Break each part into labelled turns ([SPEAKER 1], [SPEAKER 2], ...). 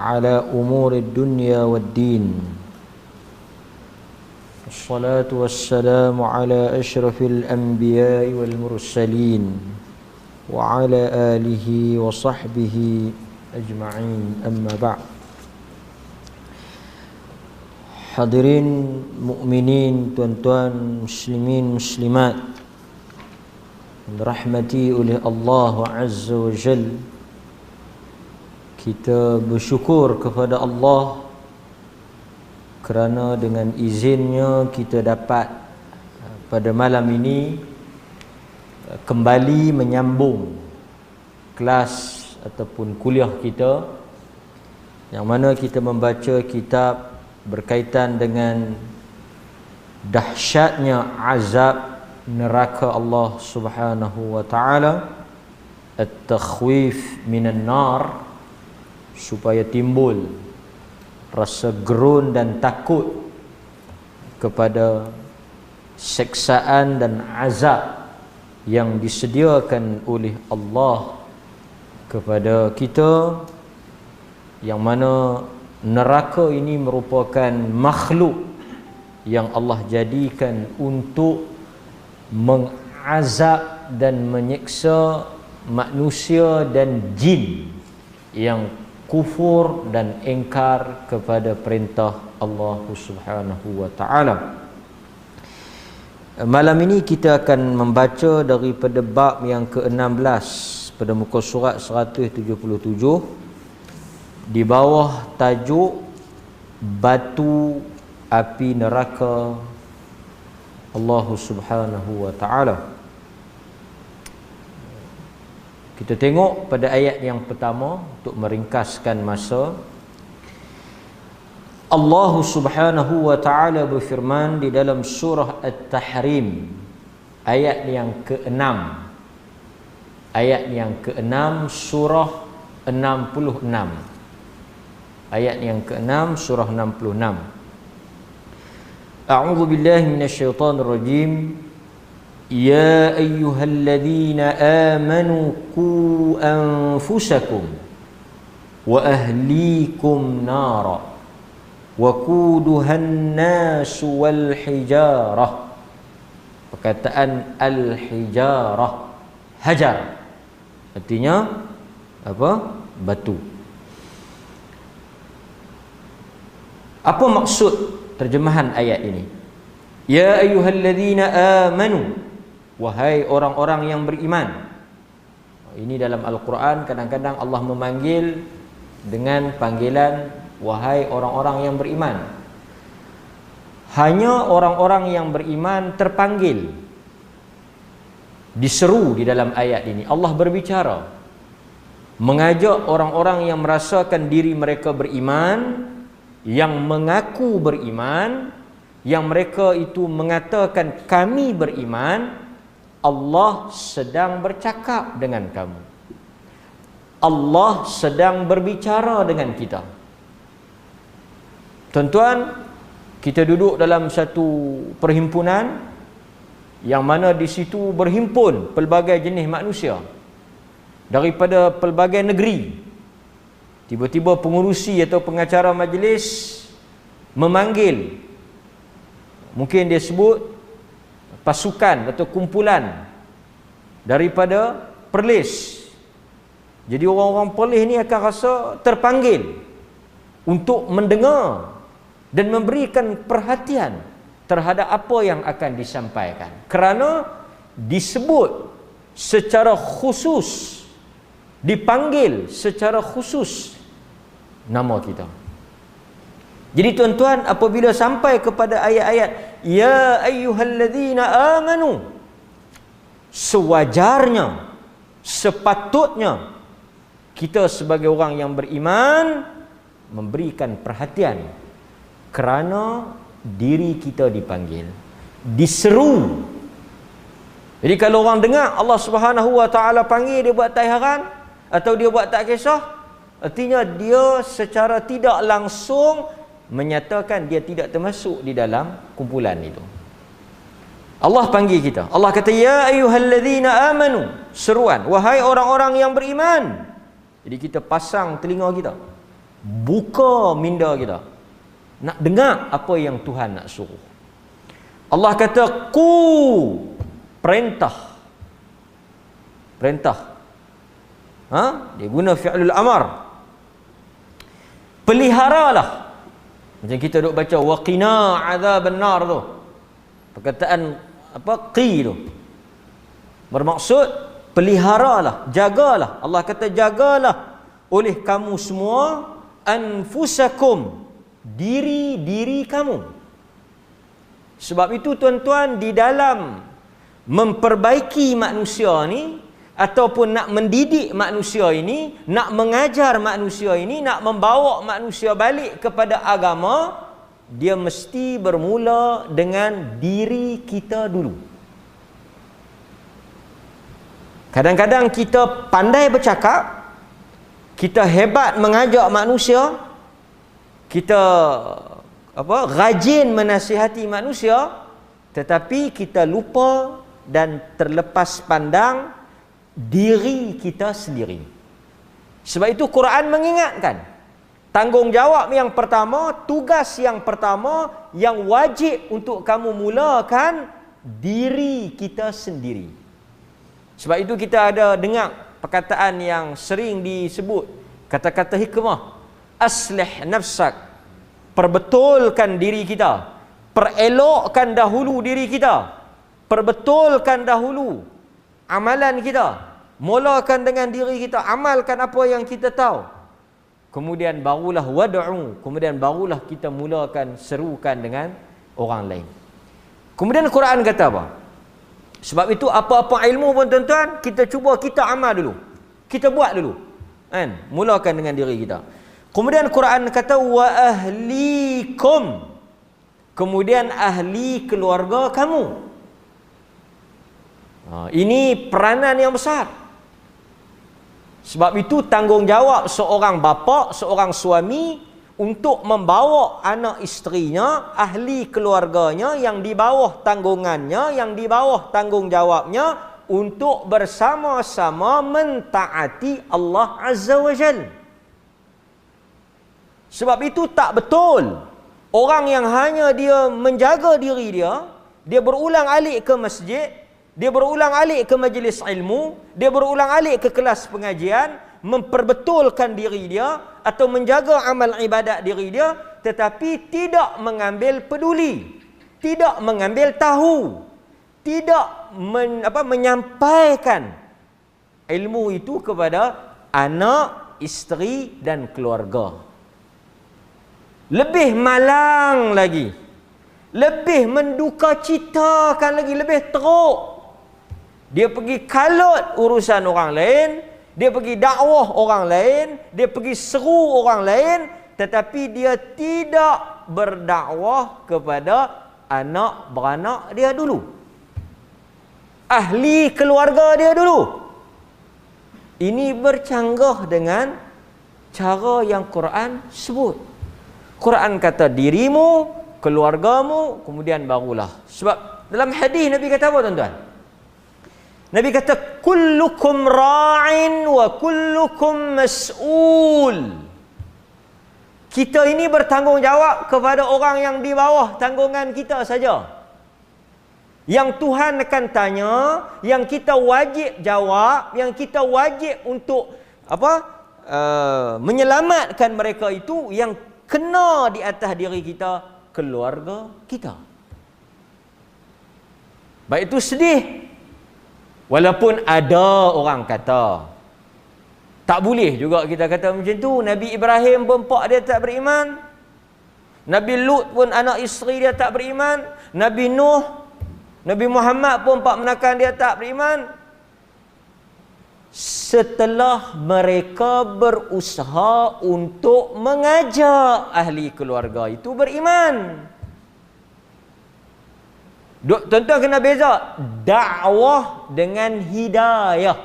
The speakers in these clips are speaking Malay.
[SPEAKER 1] على أمور الدنيا والدين. الصلاة والسلام على أشرف الأنبياء والمرسلين وعلى آله وصحبه أجمعين. أما بعد. Hadirin mukminin, tuan-tuan muslimin muslimat, dirahmati oleh Allah Azza wa Jalla, kita bersyukur kepada Allah kerana dengan izinnya kita dapat pada malam ini kembali menyambung kelas ataupun kuliah kita, yang mana kita membaca kitab berkaitan dengan dahsyatnya azab neraka Allah Subhanahu wa taala, at-takhwif minan nar, supaya timbul rasa gerun dan takut kepada seksaan dan azab yang disediakan oleh Allah kepada kita, yang mana neraka ini merupakan makhluk yang Allah jadikan untuk mengazab dan menyiksa manusia dan jin yang kufur dan ingkar kepada perintah Allah Subhanahu wa taala. Malam ini kita akan membaca daripada bab yang ke-16 pada muka surat 177 di bawah tajuk batu api neraka Allah Subhanahu wa taala. Kita tengok pada ayat yang pertama untuk meringkaskan masa. Allah Subhanahu wa taala berfirman di dalam surah At-Tahrim ayat yang ke-6. Ayat yang ke-6 surah 66. Ayat yang ke-6 surah 66. A'udzu billahi minasyaitonir rajim. Ya ayyuhalladzina amanu qu anfusakum wa ahlikum nara wa quduhan nas wal hijarah. Perkataan al-hijarah, hajar, artinya apa? Batu. Apa maksud terjemahan ayat ini? Ya ayyuhalladzina amanu, wahai orang-orang yang beriman. Ini dalam Al-Quran kadang-kadang Allah memanggil dengan panggilan wahai orang-orang yang beriman. Hanya orang-orang yang beriman terpanggil, diseru di dalam ayat ini. Allah berbicara, mengajak orang-orang yang merasakan diri mereka beriman, yang mengaku beriman, yang mereka itu mengatakan kami beriman. Allah sedang bercakap dengan kamu. Allah sedang berbicara dengan kita. Tuan-tuan, kita duduk dalam satu perhimpunan yang mana di situ berhimpun pelbagai jenis manusia daripada pelbagai negeri. Tiba-tiba pengurusi atau pengacara majlis memanggil, mungkin dia sebut pasukan atau kumpulan daripada Perlis. Jadi orang-orang Perlis ni akan rasa terpanggil untuk mendengar dan memberikan perhatian terhadap apa yang akan disampaikan, kerana disebut secara khusus, dipanggil secara khusus nama kita. Jadi tuan-tuan, apabila sampai kepada ayat-ayat ya ayyuhalladzina amanu, sewajarnya, sepatutnya kita sebagai orang yang beriman memberikan perhatian, kerana diri kita dipanggil, diseru. Jadi kalau orang dengar Allah Subhanahu wa taala panggil, dia buat tak heran atau dia buat tak kisah, artinya dia secara tidak langsung menyatakan dia tidak termasuk di dalam kumpulan itu. Allah panggil kita. Allah kata ya ayyuhalladzina amanu, seruan wahai orang-orang yang beriman. Jadi kita pasang telinga kita, buka minda kita, nak dengar apa yang Tuhan nak suruh. Allah kata perintah. Dia guna fi'lul amar. Peliharalah. Macam kita duk baca waqina azaban nar tu. Perkataan qi tu. Bermaksud peliharalah, jagalah. Allah kata jagalah oleh kamu semua anfusakum, diri kamu. Sebab itu tuan-tuan, di dalam memperbaiki manusia ni ataupun nak mendidik manusia ini, nak mengajar manusia ini, nak membawa manusia balik kepada agama, dia mesti bermula dengan diri kita dulu. Kadang-kadang kita pandai bercakap, kita hebat mengajak manusia, kita rajin menasihati manusia, tetapi kita lupa dan terlepas pandang diri kita sendiri. Sebab itu Quran mengingatkan, tanggungjawab yang pertama, tugas yang pertama yang wajib untuk kamu mulakan diri kita sendiri. Sebab itu kita ada dengar perkataan yang sering disebut, kata-kata hikmah, aslih nafsak, perbetulkan diri kita, perelokkan dahulu diri kita, perbetulkan dahulu amalan kita, mulakan dengan diri kita, amalkan apa yang kita tahu, kemudian barulah wad'u, kemudian barulah kita mulakan serukan dengan orang lain. Kemudian Quran kata apa? Sebab itu apa-apa ilmu pun tuan-tuan, kita cuba kita amal dulu, kita buat dulu, kan? Mulakan dengan diri kita. Kemudian Quran kata wa ahlikum, kemudian ahli keluarga kamu. Ini peranan yang besar. Sebab itu tanggungjawab seorang bapa, seorang suami untuk membawa anak isterinya, ahli keluarganya yang di bawah tanggungannya, yang di bawah tanggungjawabnya, untuk bersama-sama mentaati Allah Azza wa Jalla. Sebab itu tak betul orang yang hanya dia menjaga diri dia, dia berulang alik ke masjid, dia berulang alik ke majlis ilmu, dia berulang alik ke kelas pengajian, memperbetulkan diri dia atau menjaga amal ibadat diri dia, tetapi tidak mengambil peduli, tidak mengambil tahu, tidak menyampaikan ilmu itu kepada anak, isteri dan keluarga. Lebih malang lagi, lebih mendukacitakan lagi, lebih teruk, dia pergi kalut urusan orang lain, dia pergi dakwah orang lain, dia pergi seru orang lain, tetapi dia tidak berdakwah kepada anak beranak dia dulu, ahli keluarga dia dulu. Ini bercanggah dengan cara yang Quran sebut. Quran kata dirimu, keluargamu, kemudian barulah. Sebab dalam hadis Nabi kata apa tuan-tuan? Nabi kata kullukum ra'in wa kullukum mas'ul. Kita ini bertanggungjawab kepada orang yang di bawah tanggungan kita saja. Yang Tuhan akan tanya, yang kita wajib jawab, yang kita wajib untuk menyelamatkan mereka itu, yang kena di atas diri kita, keluarga kita. Baik itu sedih. Walaupun ada orang kata, tak boleh juga kita kata macam tu. Nabi Ibrahim pun pak dia tak beriman. Nabi Lut pun anak isteri dia tak beriman. Nabi Nuh, Nabi Muhammad pun pak menakan dia tak beriman. Setelah mereka berusaha untuk mengajak ahli keluarga itu beriman. Tuan-tuan kena beza dakwah dengan hidayah.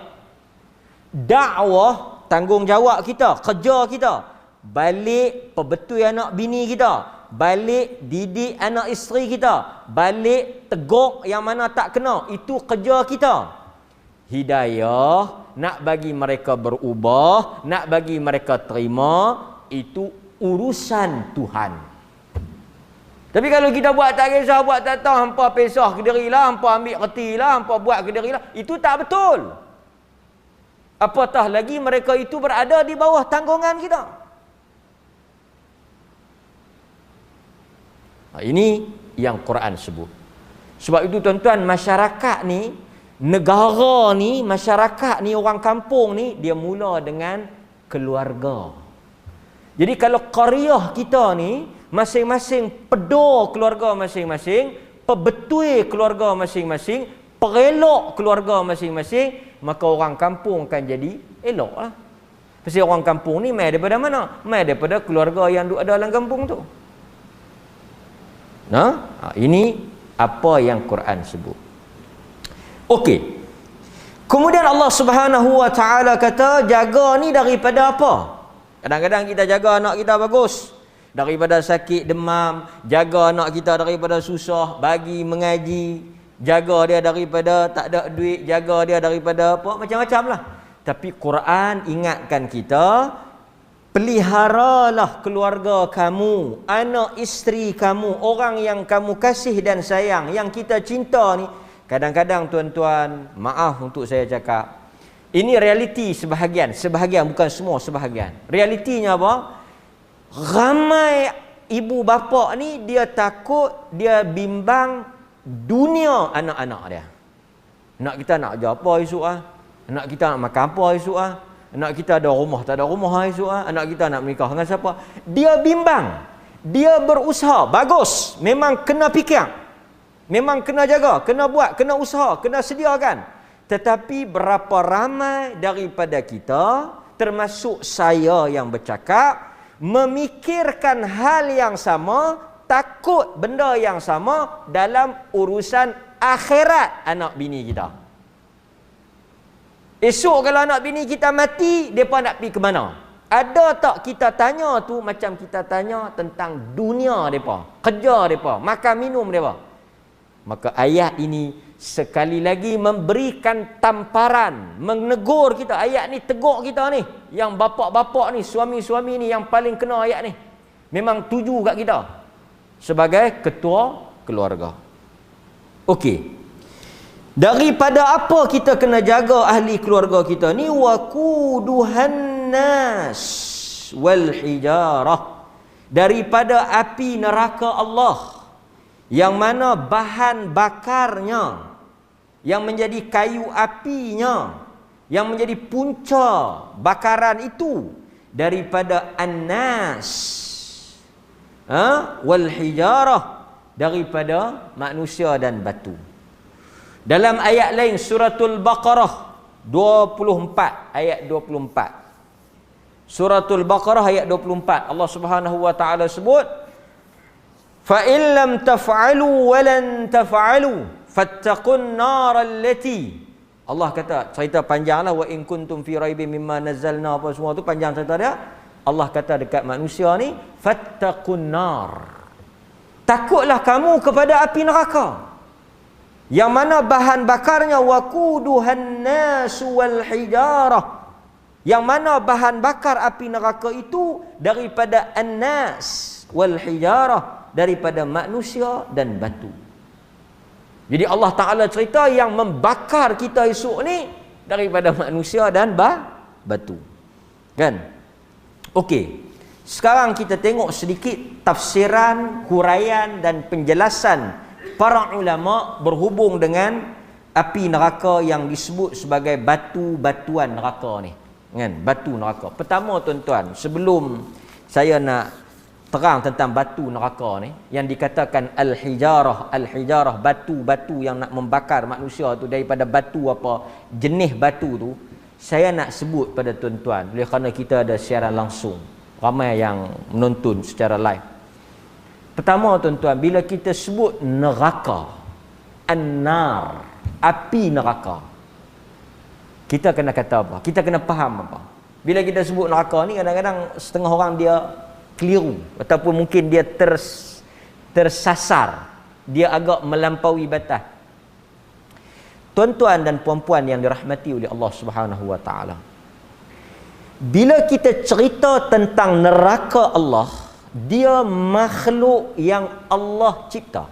[SPEAKER 1] Dakwah tanggungjawab kita, kerja kita, balik perbetul anak bini kita, balik didik anak isteri kita, balik tegur yang mana tak kena, itu kerja kita. Hidayah, nak bagi mereka berubah, nak bagi mereka terima, itu urusan Tuhan. Tapi kalau kita buat tak kisah, buat tak tahu, hampa pesah ke diri lah, hampa ambil reti lah, hampa buat ke diri lah, itu tak betul. Apatah lagi mereka itu berada di bawah tanggungan kita. Ini yang Quran sebut. Sebab itu tuan-tuan, masyarakat ni, negara ni, masyarakat ni, orang kampung ni, dia mula dengan keluarga. Jadi kalau qaryah kita ni, masing-masing pedor keluarga masing-masing, pebetui keluarga masing-masing, perelok keluarga masing-masing, maka orang kampung akan jadi elok lah. Pasal orang kampung ni mai daripada mana? Mai daripada keluarga yang ada dalam kampung tu. Ini apa yang Quran sebut. Okey. Kemudian Allah Subhanahu wa taala kata, jaga ni daripada apa? Kadang-kadang kita jaga anak kita bagus, daripada sakit demam, jaga anak kita daripada susah, bagi mengaji, jaga dia daripada tak ada duit, jaga dia daripada apa, macam-macam lah. Tapi Quran ingatkan kita, peliharalah keluarga kamu, anak isteri kamu, orang yang kamu kasih dan sayang, yang kita cinta ni. Kadang-kadang tuan-tuan, maaf untuk saya cakap, ini realiti sebahagian bukan semua, sebahagian. Realitinya apa? Ramai ibu bapa ni dia takut, dia bimbang dunia anak-anak dia. Anak kita nak kerja apa esok ah? Anak kita nak makan apa esok ah? Anak kita ada rumah tak ada rumah esok ah? Anak kita nak menikah dengan siapa? Dia bimbang. Dia berusaha, bagus, memang kena fikir. Memang kena jaga, kena buat, kena usaha, kena sediakan. Tetapi berapa ramai daripada kita, termasuk saya yang bercakap, memikirkan hal yang sama, takut benda yang sama dalam urusan akhirat anak bini kita. Esok kalau anak bini kita mati, mereka nak pergi ke mana? Ada tak kita tanya tu macam kita tanya tentang dunia mereka, kerja mereka, makan minum mereka? Maka ayat ini sekali lagi memberikan tamparan, menegur kita. Ayat ni tegur kita ni, yang bapa-bapa ni, suami-suami ni yang paling kena ayat ni. Memang tuju kat kita sebagai ketua keluarga. Okey. Daripada apa kita kena jaga ahli keluarga kita ni? Waquduhan nas wal hijarah. Daripada api neraka Allah, yang mana bahan bakarnya, yang menjadi kayu apinya, yang menjadi punca bakaran itu daripada annas, wal hijarah, daripada manusia dan batu. Dalam ayat lain suratul Baqarah 24 ayat 24. Suratul Baqarah ayat 24, Allah Subhanahu wa taala sebut, fa in lam taf'alu wa lan taf'alu fattaqun nar allati. Allah kata, cerita panjanglah, wa in kuntum fi raibin mimma nazzalna, apa semua tu panjang cerita dia. Allah kata dekat manusia ni, fattaqun nar, takutlah kamu kepada api neraka, yang mana bahan bakarnya waquduhan nas wal hijarah, yang mana bahan bakar api neraka itu daripada annas wal hijarah, daripada manusia dan batu. Jadi Allah Ta'ala cerita yang membakar kita esok ni daripada manusia dan batu. Kan? Okey. Sekarang kita tengok sedikit tafsiran, huraian dan penjelasan para ulama berhubung dengan api neraka yang disebut sebagai batu-batuan neraka ni. Kan? Batu neraka. Pertama tuan-tuan, sebelum saya nak terang tentang batu neraka ni, yang dikatakan al-hijarah, batu-batu yang nak membakar manusia tu, daripada batu apa, jenis batu tu, saya nak sebut pada tuan-tuan, oleh kerana kita ada siaran langsung, ramai yang menonton secara live. Pertama tuan-tuan, bila kita sebut neraka, an-nar, api neraka, kita kena kata apa? Kita kena faham apa? Bila kita sebut neraka ni, kadang-kadang setengah orang dia keliru, ataupun mungkin dia tersasar, dia agak melampaui batas. Tuan-tuan dan puan-puan yang dirahmati oleh Allah Subhanahu wa taala, Bila kita cerita tentang neraka Allah, dia makhluk yang Allah cipta.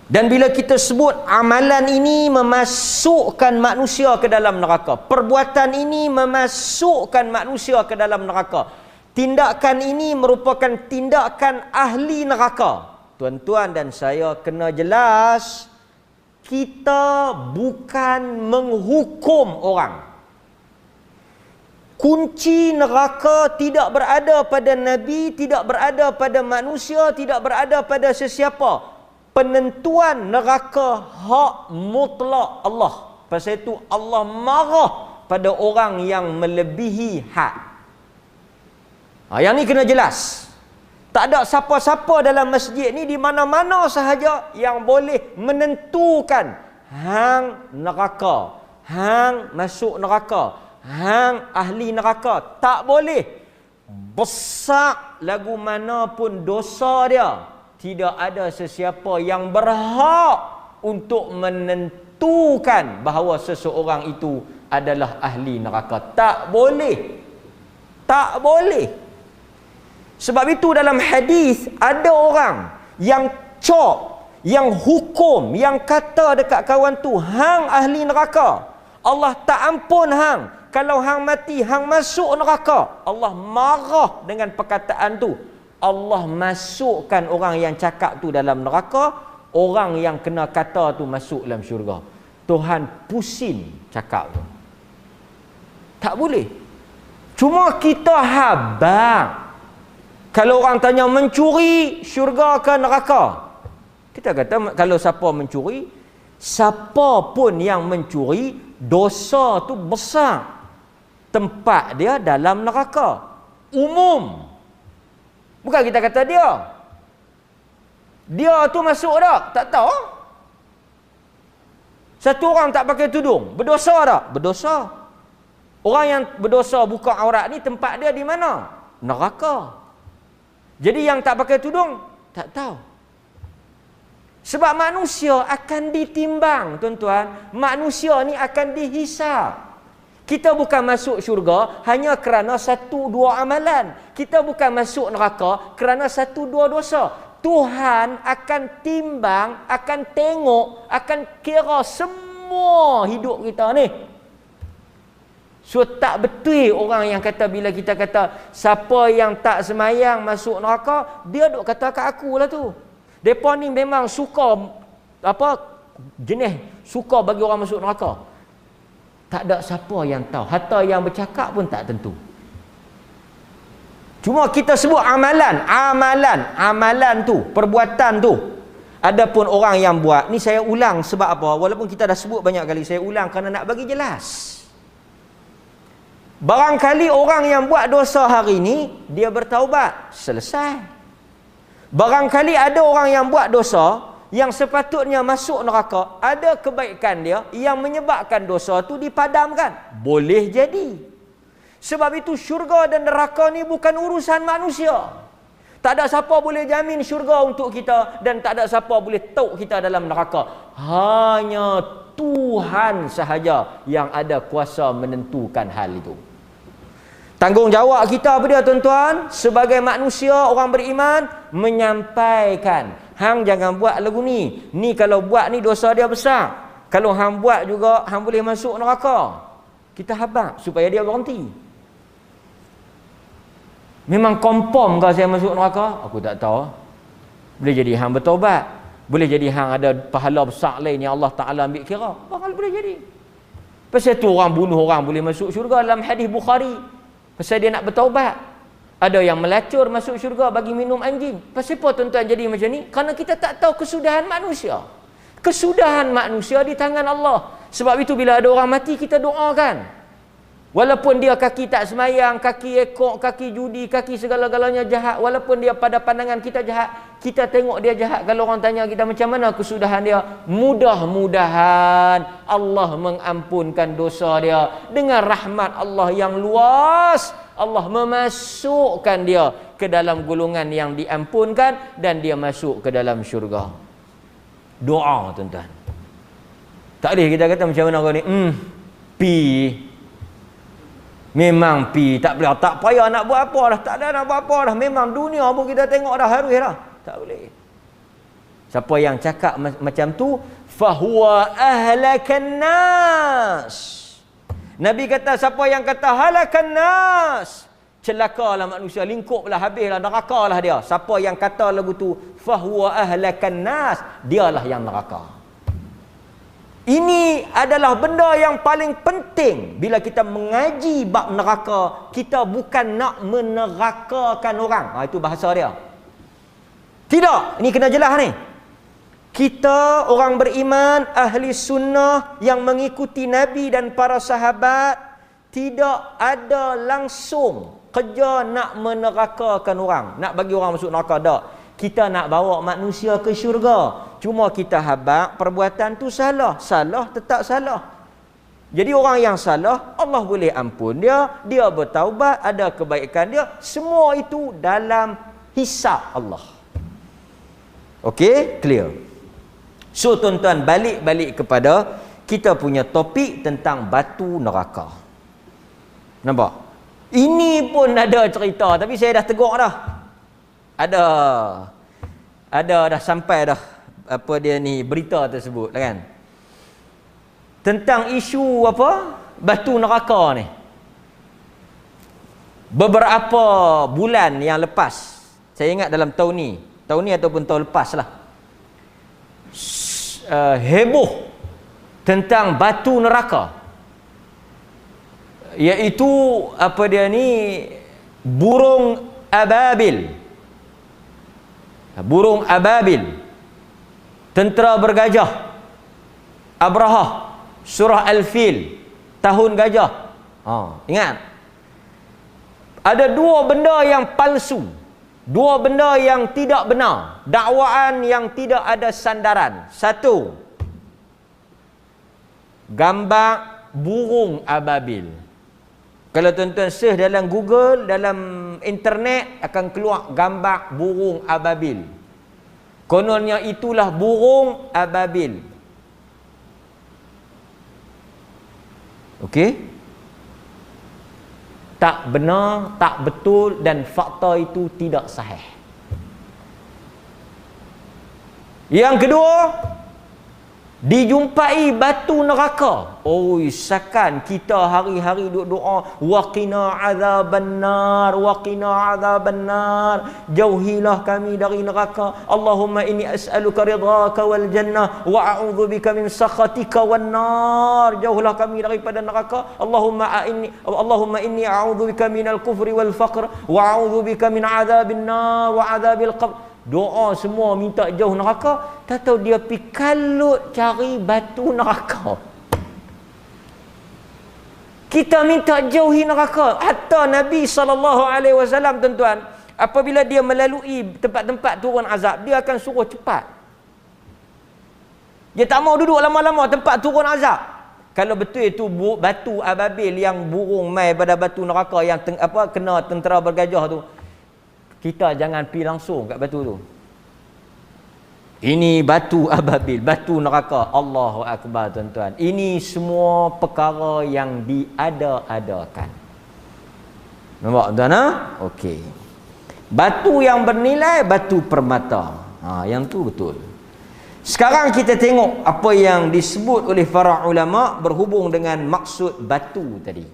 [SPEAKER 1] Dan bila kita sebut amalan ini memasukkan manusia ke dalam neraka, perbuatan ini memasukkan manusia ke dalam neraka, tindakan ini merupakan tindakan ahli neraka. Tuan-tuan dan saya kena jelas, kita bukan menghukum orang. Kunci neraka tidak berada pada Nabi, tidak berada pada manusia, tidak berada pada sesiapa. Penentuan neraka hak mutlak Allah. Pasal itu Allah marah pada orang yang melebihi had. Yang ni kena jelas. Tak ada siapa-siapa dalam masjid ni di mana-mana sahaja yang boleh menentukan hang neraka, hang masuk neraka, hang ahli neraka. Tak boleh. Besar lagu mana pun dosa dia, tidak ada sesiapa yang berhak untuk menentukan bahawa seseorang itu adalah ahli neraka. Tak boleh. Tak boleh. Sebab itu dalam hadis ada orang yang cop, yang hukum, yang kata dekat kawan tu, hang ahli neraka. Allah tak ampun hang. Kalau hang mati, hang masuk neraka. Allah marah dengan perkataan tu. Allah masukkan orang yang cakap tu dalam neraka, orang yang kena kata tu masuk dalam syurga. Tuhan pusing cakap tu. Tak boleh. Cuma kita habang. Kalau orang tanya mencuri, syurga ke neraka? Kita kata kalau siapa mencuri, siapa pun yang mencuri, dosa tu besar. Tempat dia dalam neraka. Umum. Bukan kita kata dia. Dia tu masuk tak? Tak tahu. Satu orang tak pakai tudung, berdosa tak? Berdosa. Orang yang berdosa buka aurat ni tempat dia di mana? Neraka. Jadi yang tak pakai tudung, tak tahu. Sebab manusia akan ditimbang, tuan-tuan. Manusia ni akan dihisap. Kita bukan masuk syurga hanya kerana satu dua amalan. Kita bukan masuk neraka kerana satu dua dosa. Tuhan akan timbang, akan tengok, akan kira semua hidup kita ni. So tak betul orang yang kata bila kita kata siapa yang tak semayang masuk neraka, dia duk kata kat aku lah tu. Depa ni memang suka jenis suka bagi orang masuk neraka. Tak ada siapa yang tahu. Hatta yang bercakap pun tak tentu. Cuma kita sebut amalan tu, perbuatan tu. Adapun orang yang buat, ni saya ulang sebab apa? Walaupun kita dah sebut banyak kali, saya ulang kerana nak bagi jelas. Barangkali orang yang buat dosa hari ni, dia bertaubat, selesai. Barangkali ada orang yang buat dosa, yang sepatutnya masuk neraka, ada kebaikan dia yang menyebabkan dosa tu dipadamkan. Boleh jadi. Sebab itu syurga dan neraka ni bukan urusan manusia. Tak ada siapa boleh jamin syurga untuk kita, dan tak ada siapa boleh tahu kita dalam neraka. Hanya Tuhan sahaja yang ada kuasa menentukan hal itu. Tanggungjawab kita apa dia, tuan-tuan? Sebagai manusia, orang beriman, menyampaikan. Hang jangan buat lagu ni. Ni kalau buat ni dosa dia besar. Kalau hang buat juga, hang boleh masuk neraka. Kita habaq supaya dia berhenti. Memang confirm ke saya masuk neraka? Aku tak tahu. Boleh jadi hang bertaubat. Boleh jadi hang ada pahala besar lain yang Allah Ta'ala ambil kira. Bakal boleh jadi. Pasal tu orang bunuh orang boleh masuk syurga dalam hadis Bukhari. Pasal dia nak bertaubat. Ada yang melacur masuk syurga bagi minum anjing. Pasal apa tuan-tuan jadi macam ni? Kerana kita tak tahu kesudahan manusia. Kesudahan manusia di tangan Allah. Sebab itu bila ada orang mati, kita doakan. Walaupun dia kaki tak semayang, kaki ekor, kaki judi, kaki segala-galanya jahat. Walaupun dia pada pandangan kita jahat, kita tengok dia jahat. Kalau orang tanya kita macam mana kesudahan dia, mudah-mudahan Allah mengampunkan dosa dia. Dengan rahmat Allah yang luas, Allah memasukkan dia ke dalam golongan yang diampunkan, dan dia masuk ke dalam syurga. Doa, tuan-tuan. Tak boleh kita kata macam mana kau ni, pi Memang pi tak boleh, tak payah nak buat apa dah, tak ada nak buat apa dah. Memang dunia pun kita tengok dah harus dah. Tak boleh. Siapa yang cakap macam tu, fahuwa ahlakan nas. Nabi kata siapa yang kata halakan nas, celakalah manusia, lingkuplah, habislah, nerakalah dia. Siapa yang kata lagu tu fahuwa ahlakan nas, dialah yang neraka. Ini adalah benda yang paling penting bila kita mengaji bab neraka. Kita bukan nak menerakakan orang. Itu bahasa dia. Tidak, ini kena jelas ni. Kita orang beriman, ahli sunnah yang mengikuti Nabi dan para sahabat, tidak ada langsung kerja nak menerakakan orang, nak bagi orang masuk neraka. Tak. Kita nak bawa manusia ke syurga. Cuma kita habaq perbuatan tu salah. Salah tetap salah. Jadi orang yang salah, Allah boleh ampun dia. Dia bertaubat, ada kebaikan dia. Semua itu dalam hisab Allah. Okey? Clear? So tuan-tuan, balik kepada kita punya topik tentang batu neraka. Nampak? Ini pun ada cerita, tapi saya dah tegur dah. Ada dah sampai dah apa dia ni berita tersebut kan, tentang isu apa batu neraka ni. Beberapa bulan yang lepas, saya ingat dalam tahun ni ataupun tahun lepas lah, heboh tentang batu neraka, iaitu apa dia ni, burung ababil. Burung ababil, tentera bergajah, Abrahah, surah Al-Fil, tahun gajah. Ingat, ada dua benda yang palsu, dua benda yang tidak benar, dakwaan yang tidak ada sandaran. Satu, gambar burung ababil. Kalau tuan-tuan search dalam Google, dalam internet, akan keluar gambar burung ababil. Kononnya itulah burung ababil. Okey? Tak benar, tak betul, dan fakta itu tidak sahih. Yang kedua, dijumpai batu neraka. Sakan kita hari-hari duk doa, waqina azabannar, waqina azabannar, jauhilah kami dari neraka. Allahumma inni as'aluka ridhaka wal jannah wa a'udzubika min sakhatika wan nar. Jauhlah kami daripada neraka. Allahumma inni a'udzubika minal kufri wal faqr wa a'udzubika min azabin nar wa azabil qabr. Doa semua minta jauh neraka, tak tahu dia pergi kalut cari batu neraka. Kita minta jauhi neraka. Hatta Nabi SAW, tuan-tuan, apabila dia melalui tempat-tempat turun azab, dia akan suruh cepat. Dia tak mau duduk lama-lama tempat turun azab. Kalau betul itu batu ababil yang burung mai pada batu neraka yang kena tentera bergajah tu, kita jangan pergi langsung kat batu tu. Ini batu ababil, batu neraka. Allahu Akbar, tuan-tuan. Ini semua perkara yang diada-adakan. Nampak, tuan-tuan? Okey. Batu yang bernilai, batu permata. Yang tu betul. Sekarang kita tengok apa yang disebut oleh para ulama berhubung dengan maksud batu tadi.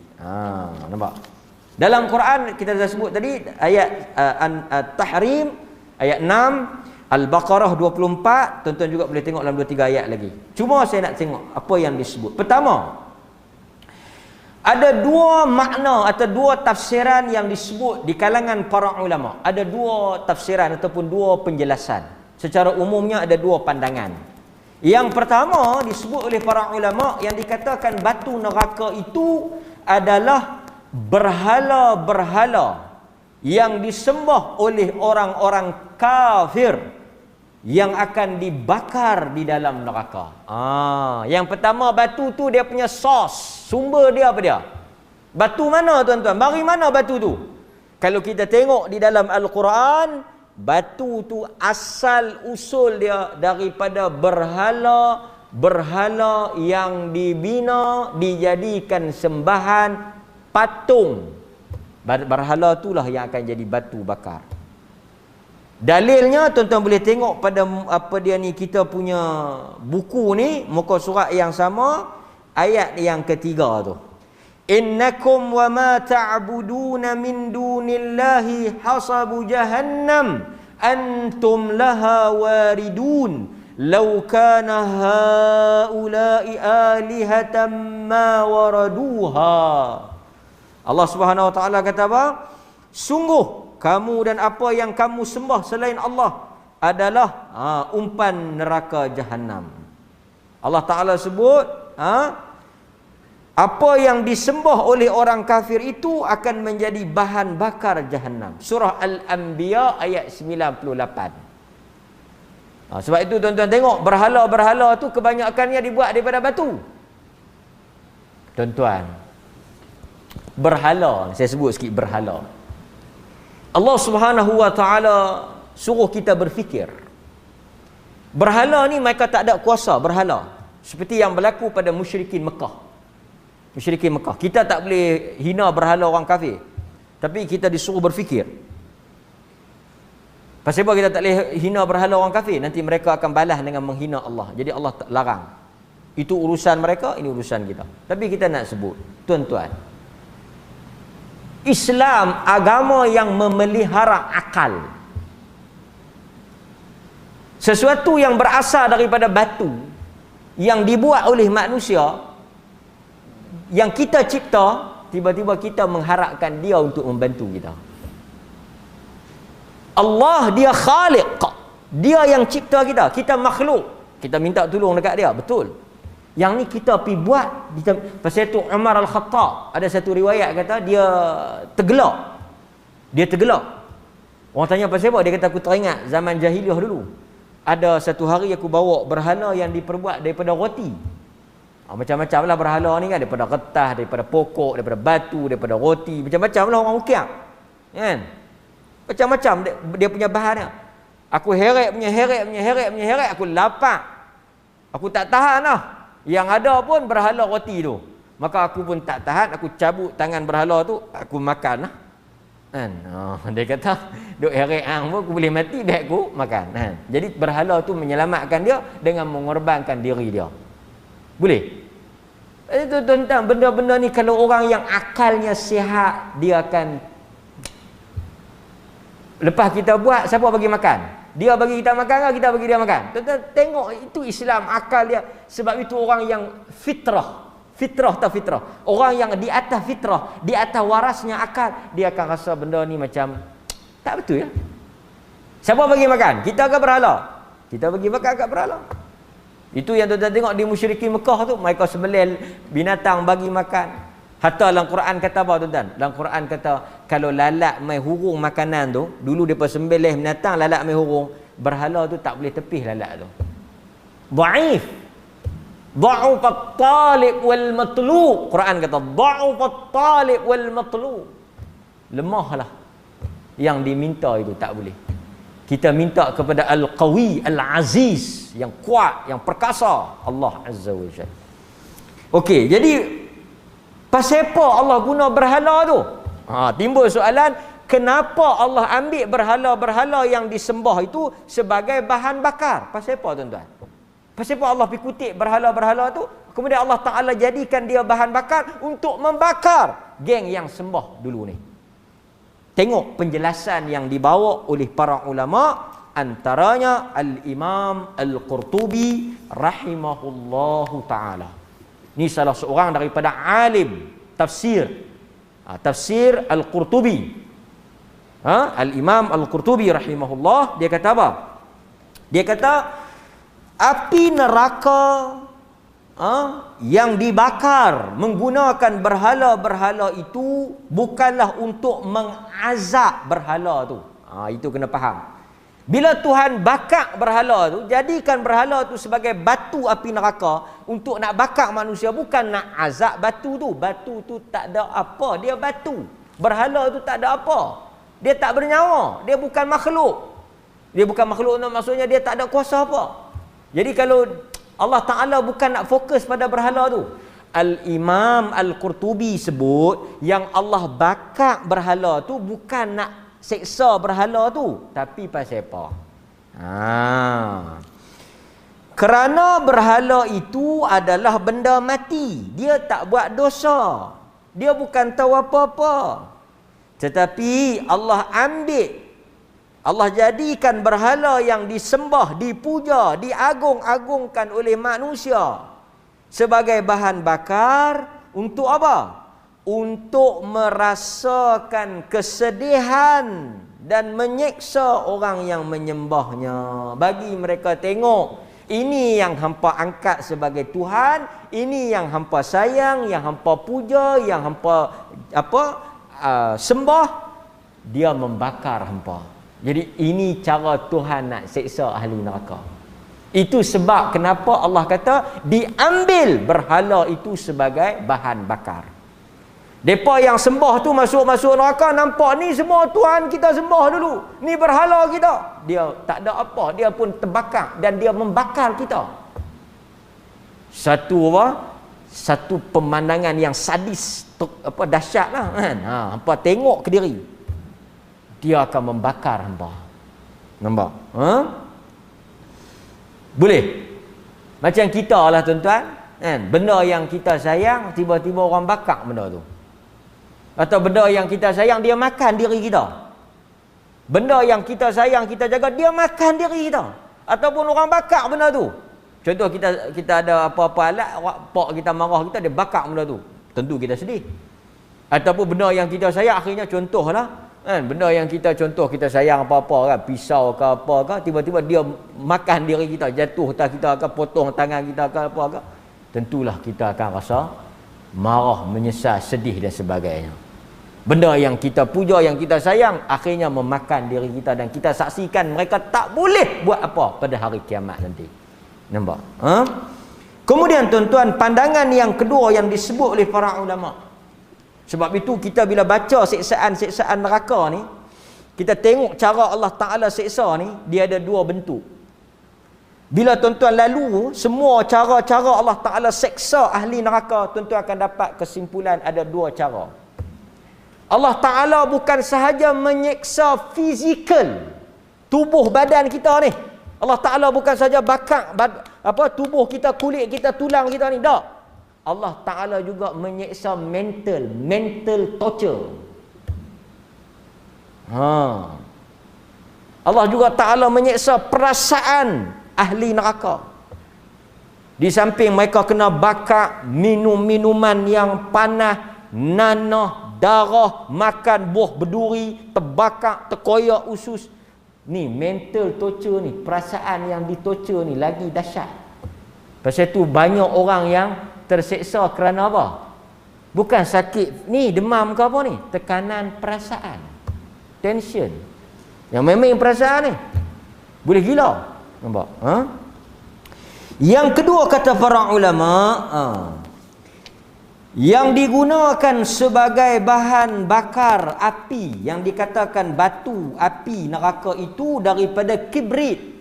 [SPEAKER 1] Nampak? Dalam Quran kita dah sebut tadi ayat Tahrim ayat 6, Al-Baqarah 24, tuan-tuan juga boleh tengok dalam 2-3 ayat lagi. Cuma saya nak tengok apa yang disebut. Pertama, ada dua makna atau dua tafsiran yang disebut di kalangan para ulama. Ada dua tafsiran ataupun dua penjelasan. Secara umumnya ada dua pandangan. Yang pertama disebut oleh para ulama yang dikatakan batu neraka itu adalah berhala-berhala yang disembah oleh orang-orang kafir yang akan dibakar di dalam neraka. Yang pertama, batu tu dia punya source, sumber dia apa dia? Batu mana, tuan-tuan? Dari mana batu tu? Kalau kita tengok di dalam Al-Quran, batu tu asal usul dia daripada berhala yang dibina, dijadikan sembahan patung. Berhala itulah yang akan jadi batu bakar. Dalilnya tuan-tuan boleh tengok pada apa dia ni, kita punya buku ni, muka surat yang sama, ayat yang ketiga tu. Innakum wa ma ta'buduna min dunillahi hasabu jahannam antum laha waridun law kana haula'i alihatan ma waraduha. Allah Subhanahu wa taala kata apa? Sungguh kamu dan apa yang kamu sembah selain Allah adalah umpan neraka Jahannam. Allah Ta'ala sebut apa yang disembah oleh orang kafir itu akan menjadi bahan bakar Jahannam. Surah Al-Anbiya ayat 98. Sebab itu tuan-tuan tengok, berhala-berhala tu kebanyakannya dibuat daripada batu. Tuan-tuan, berhala, saya sebut sikit berhala. Allah Subhanahu wa taala suruh kita berfikir. Berhala ni mereka tak ada kuasa berhala. Seperti yang berlaku pada musyrikin Mekah. Musyrikin Mekah. Kita tak boleh hina berhala orang kafir. Tapi kita disuruh berfikir. Pasal apa kita tak boleh hina berhala orang kafir? Nanti mereka akan balas dengan menghina Allah. Jadi Allah larang. Itu urusan mereka, ini urusan kita. Tapi kita nak sebut, tuan-tuan, Islam agama yang memelihara akal. Sesuatu yang berasal daripada batu, yang dibuat oleh manusia, yang kita cipta, tiba-tiba kita mengharapkan dia untuk membantu kita. Allah dia khaliq, dia yang cipta kita, kita makhluk, kita minta tolong dekat dia, betul. Yang ni kita pergi buat. Pasal tu Umar Al-Khattab, ada satu riwayat kata dia tergelak. Dia tergelak. Orang tanya pasal apa? Dia kata, aku teringat zaman jahiliah dulu. Ada satu hari aku bawa berhala yang diperbuat daripada roti. Macam-macam lah berhala ni kan. Daripada kertas, daripada pokok, daripada batu, daripada roti. Macam-macam lah orang ukiak. Kan? Macam-macam dia punya bahan. Aku heret, aku lapar. Aku tak tahan lah. Yang ada pun berhala roti tu. Maka aku pun tak tahan, aku cabut tangan berhala tu, aku makan lah. Kan? Dia kata, duk heret pun aku boleh mati, dia aku makan. Kan? Jadi berhala tu menyelamatkan dia dengan mengorbankan diri dia. Boleh? Itu tuan-tuan, benda-benda ni kalau orang yang akalnya sihat, dia akan, lepas kita buat, siapa bagi makan? Dia bagi kita makan ke kita bagi dia makan? Tuan-tuan tengok, itu Islam, akal dia. Sebab itu orang yang fitrah tak fitrah, orang yang di atas fitrah, di atas warasnya akal, dia akan rasa benda ni macam tak betul ya. Siapa bagi makan? Kita ke berhala? Kita bagi makan kat berhala. Itu yang tuan-tuan tengok di musyrikin Mekah tu, mereka sembelih binatang bagi makan. Hatta dalam Quran kata apa tuan-tuan? Dalam Quran kata, kalau lalat mai hurung makanan tu, dulu depa sembelih binatang, lalat mai hurung, berhala tu tak boleh tepih lalat tu. Dhaif. Dha'ufat talib wal matlub. Quran kata, dha'ufat talib wal matlub. Lemahlah. Yang diminta itu tak boleh. Kita minta kepada Al-Qawi, Al-Aziz, yang kuat, yang perkasa, Allah Azza wa Jalla. Okey, jadi pasal apa Allah guna berhala tu? Timbul soalan, kenapa Allah ambil berhala-berhala yang disembah itu sebagai bahan bakar? Pasal apa tuan-tuan? Pasal apa Allah pergi kutip berhala-berhala tu, kemudian Allah Ta'ala jadikan dia bahan bakar untuk membakar geng yang sembah dulu ni? Tengok penjelasan yang dibawa oleh para ulama, antaranya Al-Imam Al-Qurtubi rahimahullahu ta'ala. Ini salah seorang daripada alim tafsir. Tafsir Al-Qurtubi. Al-Imam Al-Qurtubi rahimahullah, dia kata apa? Dia kata, api neraka yang dibakar menggunakan berhala-berhala itu bukanlah untuk mengazab berhala tu. Itu kena faham. Bila Tuhan bakar berhala tu, jadikan berhala tu sebagai batu api neraka untuk nak bakar manusia, bukan nak azab batu tu. Batu tu tak ada apa, dia batu. Berhala tu tak ada apa. Dia tak bernyawa, dia bukan makhluk. Dia bukan makhluk tu maksudnya dia tak ada kuasa apa. Jadi kalau Allah Ta'ala bukan nak fokus pada berhala tu, Al-Imam Al-Qurtubi sebut yang Allah bakar berhala tu bukan nak seksa berhala tu, tapi pasal apa? Kerana berhala itu adalah benda mati. Dia tak buat dosa. Dia bukan tahu apa-apa. Tetapi Allah Allah jadikan berhala yang disembah, dipuja, diagung-agungkan oleh manusia sebagai bahan bakar untuk apa? Untuk merasakan kesedihan dan menyeksa orang yang menyembahnya. Bagi mereka tengok, ini yang hampa angkat sebagai Tuhan, ini yang hampa sayang, yang hampa puja, yang hampa sembah, dia membakar hampa. Jadi ini cara Tuhan nak seksa ahli neraka. Itu sebab kenapa Allah kata diambil berhala itu sebagai bahan bakar. Depa yang sembah tu masuk neraka, nampak ni semua Tuhan kita sembah dulu, ni berhala kita. Dia tak ada apa, dia pun terbakar dan dia membakar kita. Satu pemandangan yang sadis, dahsyatlah kan. Hampa tengok ke diri, dia akan membakar hampa. Nampak? Boleh? Macam kita lah tuan-tuan, kan? Benda yang kita sayang, tiba-tiba orang bakar benda tu. Atau benda yang kita sayang, dia makan diri kita. Benda yang kita sayang, kita jaga, dia makan diri kita. Ataupun orang bakar benda tu. Contoh kita ada apa-apa alat, pak kita marah kita, dia bakar benda tu. Tentu kita sedih. Ataupun benda yang kita sayang, akhirnya contohlah, kan, benda yang kita sayang apa-apa kan, pisau ke apa ke, tiba-tiba dia makan diri kita, jatuh atas kita ke, potong tangan kita ke apa ke, tentulah kita akan rasa marah, menyesal, sedih dan sebagainya. Benda yang kita puja, yang kita sayang, akhirnya memakan diri kita, dan kita saksikan mereka tak boleh buat apa pada hari kiamat nanti. Nampak? Kemudian tuan-tuan, pandangan yang kedua yang disebut oleh para ulama. Sebab itu kita bila baca siksaan-siksaan neraka ni, kita tengok cara Allah Ta'ala siksa ni, dia ada dua bentuk. Bila tuan-tuan lalu semua cara-cara Allah Ta'ala siksa ahli neraka, tuan-tuan akan dapat kesimpulan ada dua cara. Allah Ta'ala bukan sahaja menyiksa fizikal tubuh badan kita ni. Allah Ta'ala bukan sahaja bakar tubuh kita, kulit kita, tulang kita ni, tak. Allah Ta'ala juga menyiksa mental torture. Allah juga Ta'ala menyiksa perasaan ahli neraka. Di samping mereka kena bakar, minum minuman yang panas, nanah, darah, makan buah berduri, terbakar, terkoyak usus. Ni mental torture ni, perasaan yang ditorture ni lagi dahsyat. Pasal tu banyak orang yang terseksa kerana apa? Bukan sakit ni, demam ke apa ni, tekanan perasaan, tension. Yang memang perasaan ni boleh gila. Nampak? Yang kedua kata para ulama, yang digunakan sebagai bahan bakar api, yang dikatakan batu api neraka itu daripada kibrit.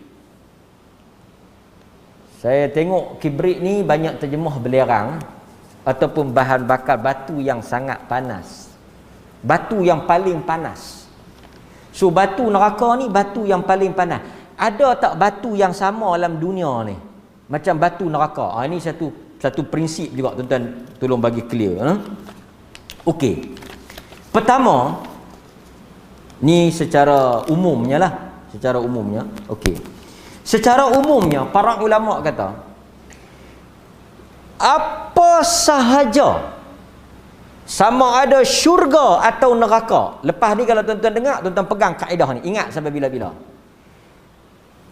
[SPEAKER 1] Saya tengok kibrit ni banyak terjemah belerang ataupun bahan bakar batu yang sangat panas. Batu yang paling panas. So batu neraka ni batu yang paling panas. Ada tak batu yang sama dalam dunia ni macam batu neraka? Ini satu prinsip juga tuan-tuan, tolong bagi clear. Okey. Pertama, ni secara umumnya lah, secara umumnya. Okey. Secara umumnya para ulama kata apa sahaja, sama ada syurga atau neraka. Lepas ni kalau tuan-tuan dengar, tuan-tuan pegang kaedah ni, ingat sampai bila-bila.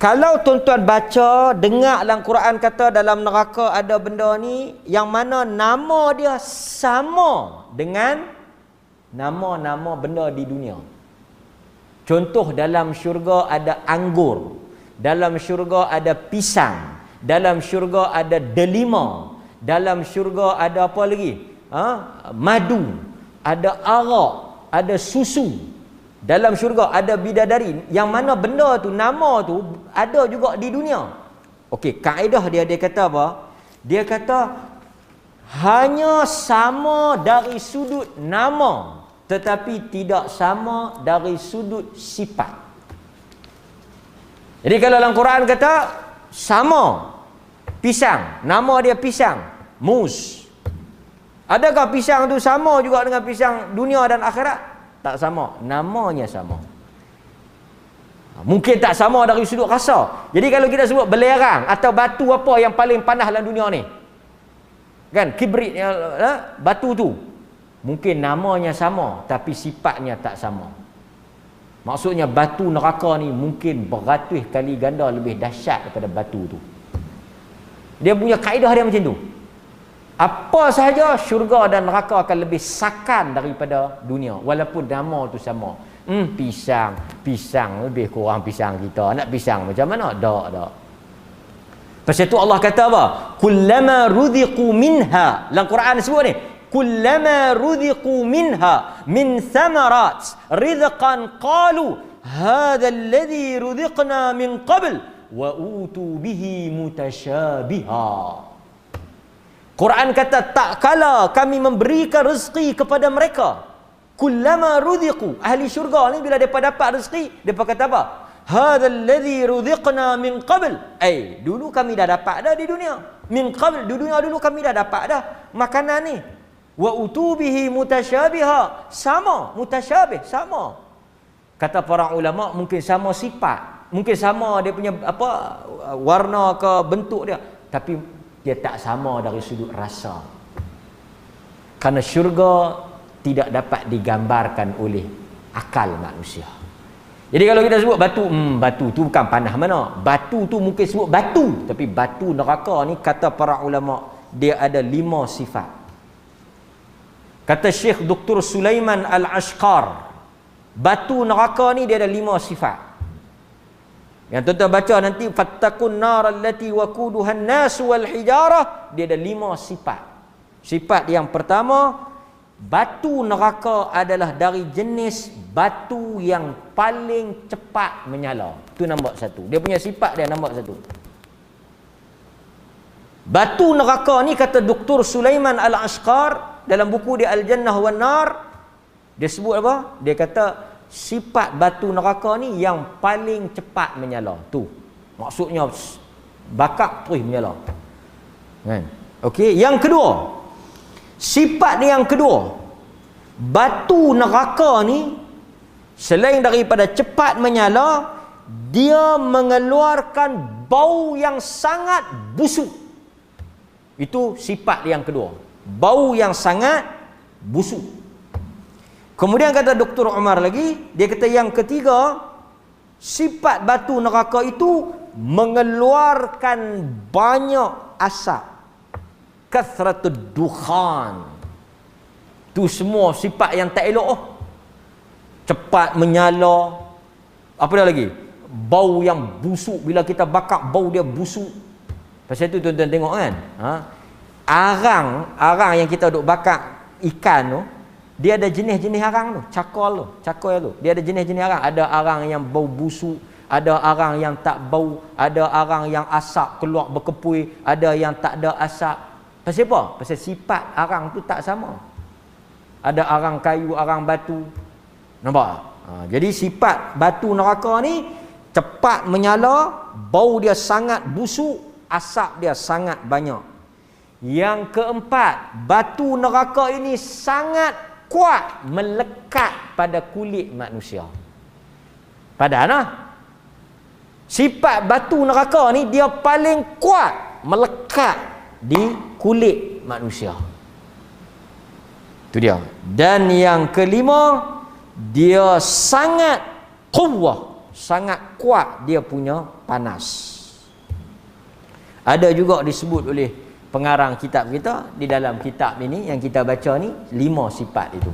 [SPEAKER 1] Kalau tuan-tuan baca, dengar dalam Quran kata dalam neraka ada benda ni yang mana nama dia sama dengan nama-nama benda di dunia. Contoh, dalam syurga ada anggur, dalam syurga ada pisang, dalam syurga ada delima, dalam syurga ada apa lagi? Madu, ada arak, ada susu. Dalam syurga ada bidadari, yang mana benda tu, nama tu ada juga di dunia. Okey, kaedah dia kata apa? Dia kata hanya sama dari sudut nama, tetapi tidak sama dari sudut sifat. Jadi kalau dalam Quran kata sama pisang, nama dia pisang, mus. Adakah pisang tu sama juga dengan pisang dunia dan akhirat? Tak sama, namanya sama. Mungkin tak sama dari sudut rasa. Jadi kalau kita sebut belerang atau batu apa yang paling panas dalam dunia ni, kan, kibrit, batu tu, mungkin namanya sama tapi sifatnya tak sama. Maksudnya batu neraka ni mungkin beratus kali ganda lebih dahsyat daripada batu tu. Dia punya kaedah dia macam tu. Apa sahaja syurga dan neraka akan lebih sakan daripada dunia, walaupun nama tu sama. Pisang lebih kurang pisang kita. Nak pisang macam mana? Tak. Pasal tu Allah kata apa? Kullama rudhiqu minha. Dalam Quran sebut ni, kullama rudhiqu minha min thamarat rizqan qalu hadha alladhi rudhiqna min qabl wa utu bihi mutasyabiha. Quran kata tak kala kami memberikan rezeki kepada mereka, kullama rudhiqu, ahli syurga ni bila depa dapat rezeki, depa kata apa? Hadzal ladzi rudhiqna min qabl. Dulu kami dah dapat dah di dunia. Min qabl, di dunia dulu kami dah dapat dah makanan ni. Wa utubihi mutasyabiha, sama, mutasyabih, sama. Kata para ulama mungkin sama sifat, mungkin sama dia punya warna ke bentuk dia, tapi dia tak sama dari sudut rasa. Karena syurga tidak dapat digambarkan oleh akal manusia. Jadi kalau kita sebut batu, batu tu bukan panah mana. Batu tu mungkin sebut batu, tapi batu neraka ni kata para ulama dia ada 5 sifat. Kata Syekh Dr. Sulaiman Al-Ashqar, batu neraka ni dia ada 5 sifat. Yang tuan-tuan baca nanti, fattaqun nar allati waquduha an-nas wal hijarah, dia ada 5 sifat. Sifat yang pertama, batu neraka adalah dari jenis batu yang paling cepat menyala. Itu nombor 1. Dia punya sifat dia nombor 1. Batu neraka ni kata Dr. Sulaiman Al-Ashqar dalam buku dia Al-Jannah wan Nar, dia sebut apa? Dia kata sifat batu neraka ni yang paling cepat menyala. Tu maksudnya bakar terus menyala. Kan? Okey, yang kedua, sifat dia yang kedua, batu neraka ni selain daripada cepat menyala, dia mengeluarkan bau yang sangat busuk. Itu sifat yang kedua, bau yang sangat busuk. Kemudian kata Dr. Umar lagi, dia kata yang ketiga, sifat batu neraka itu mengeluarkan banyak asap, kathratud dukhan. Tu semua sifat yang tak elok. Cepat menyala. Apa dah lagi? Bau yang busuk. Bila kita bakar, bau dia busuk. Pasal tu tuan-tuan tengok kan, arang yang kita duk bakar ikan tu, dia ada jenis-jenis arang tu, cakol tu. Dia ada jenis-jenis arang. Ada arang yang bau busuk, ada arang yang tak bau, ada arang yang asap keluar berkepui, ada yang tak ada asap. Pasal apa? Pasal sifat arang tu tak sama. Ada arang kayu, arang batu. Nampak? Jadi sifat batu neraka ni cepat menyala, bau dia sangat busuk, asap dia sangat banyak. Yang keempat, batu neraka ini sangat kuat melekat pada kulit manusia. Padahal sifat batu neraka ni dia paling kuat melekat di kulit manusia. Itu dia. Dan yang kelima, dia sangat quwwah, sangat kuat dia punya panas. Ada juga disebut oleh pengarang kitab kita, di dalam kitab ini yang kita baca ni, 5 sifat itu.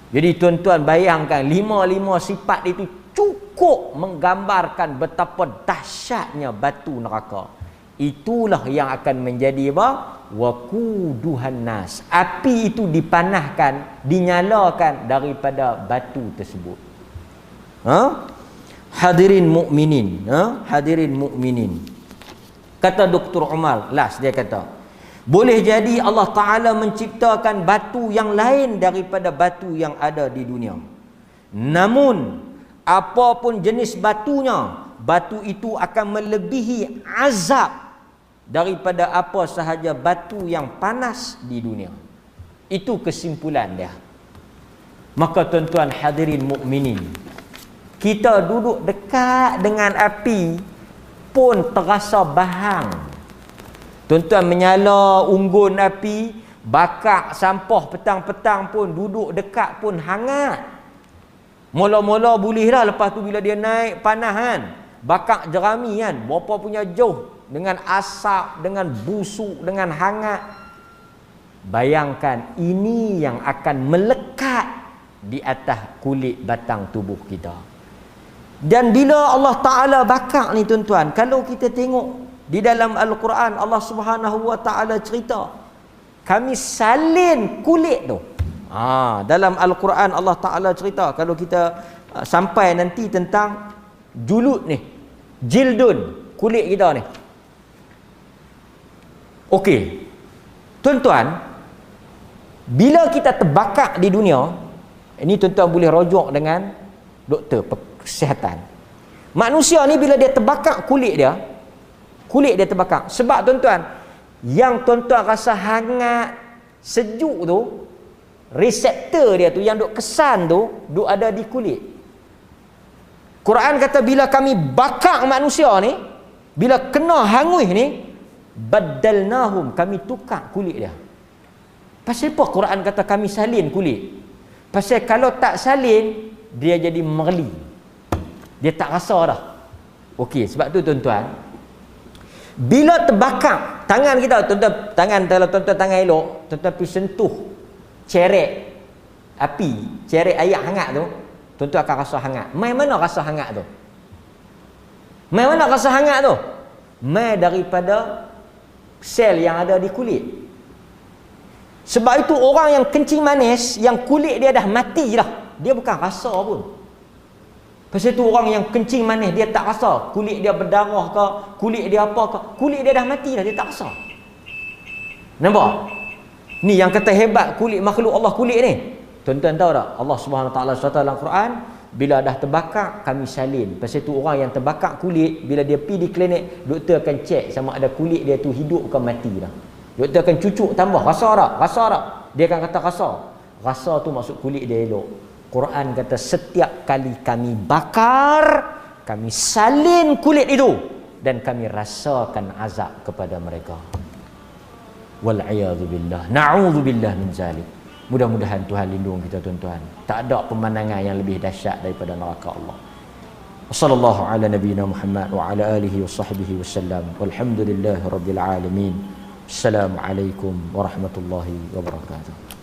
[SPEAKER 1] Jadi tuan-tuan bayangkan 5 sifat itu cukup menggambarkan betapa dahsyatnya batu neraka. Itulah yang akan menjadi apa? Waquduhan nas. Api itu dipanahkan, dinyalakan daripada batu tersebut. Hadirin mukminin, hadirin mukminin. Kata Dr. Umar, last dia kata, Boleh jadi Allah Ta'ala menciptakan batu yang lain daripada batu yang ada di dunia. Namun apapun jenis batunya, batu itu akan melebihi azab daripada apa sahaja batu yang panas di dunia. Itu kesimpulan dia. Maka tuan-tuan hadirin mukminin, kita duduk dekat dengan api pun terasa bahang. Tuan-tuan menyala unggun api, bakar sampah petang-petang pun, duduk dekat pun hangat. Mula-mula bolehlah, lepas tu bila dia naik panas kan, bakar jerami kan, berapa punya jauh, dengan asap, dengan busuk, dengan hangat. Bayangkan ini yang akan melekat di atas kulit batang tubuh kita. Dan bila Allah Ta'ala bakar ni tuan-tuan, kalau kita tengok di dalam Al-Quran, Allah Subhanahu Wa Ta'ala cerita, kami salin kulit tu. Dalam Al-Quran Allah Ta'ala cerita, kalau kita sampai nanti tentang julud ni, jildun, kulit kita ni. Okey, tuan-tuan, bila kita terbakar di dunia, ini tuan-tuan boleh rujuk dengan doktor kesihatan. Manusia ni bila dia terbakar kulit dia terbakar. Sebab tuan-tuan, yang tuan-tuan rasa hangat, sejuk tu, reseptor dia tu, yang duk kesan tu, duk ada di kulit. Quran kata bila kami bakar manusia ni, bila kena hangus ni, baddalnahum, kami tukar kulit dia. Pasal apa Quran kata kami salin kulit? Pasal kalau tak salin, dia jadi merli. Dia tak rasa dah. Okey, sebab tu tuan-tuan, bila terbakar tangan kita, tuan-tuan, kalau tuan-tuan tangan elok, tuan-tuan pergi sentuh cerek api, cerek air hangat tu, tuan-tuan akan rasa hangat. Mai mana rasa hangat tu? Mai mana rasa hangat tu? Mai daripada sel yang ada di kulit. Sebab itu orang yang kencing manis, yang kulit dia dah mati dah, dia bukan rasa pun. Pasal itu orang yang kencing manis, dia tak rasa kulit dia berdarah ke, kulit dia apa ke, kulit dia dah mati dah, dia tak rasa. Nampak? Ni yang kata hebat kulit makhluk Allah, kulit ni. Tuan-tuan tahu tak? Allah Subhanahu Taala cerita dalam Quran, bila dah terbakar kami salin. Pasal itu orang yang terbakar kulit, bila dia pergi di klinik, doktor akan cek sama ada kulit dia tu hidup ke mati dah. Doktor akan cucuk tambah, rasa tak? Rasa tak? Dia akan kata rasa. Rasa tu maksud kulit dia elok. Quran kata setiap kali kami bakar, kami salin kulit itu dan kami rasakan azab kepada mereka. Wal'iyadzubillah. Na'udzubillah min zalik. Mudah-mudahan Tuhan lindung kita tuan-tuan. Tak ada pemandangan yang lebih dahsyat daripada neraka Allah. Wassallallahu ala nabiyyina Muhammad wa ala alihi wa sahbihi wasallam. Walhamdulillahi rabbil alamin. Assalamualaikum warahmatullahi wabarakatuh.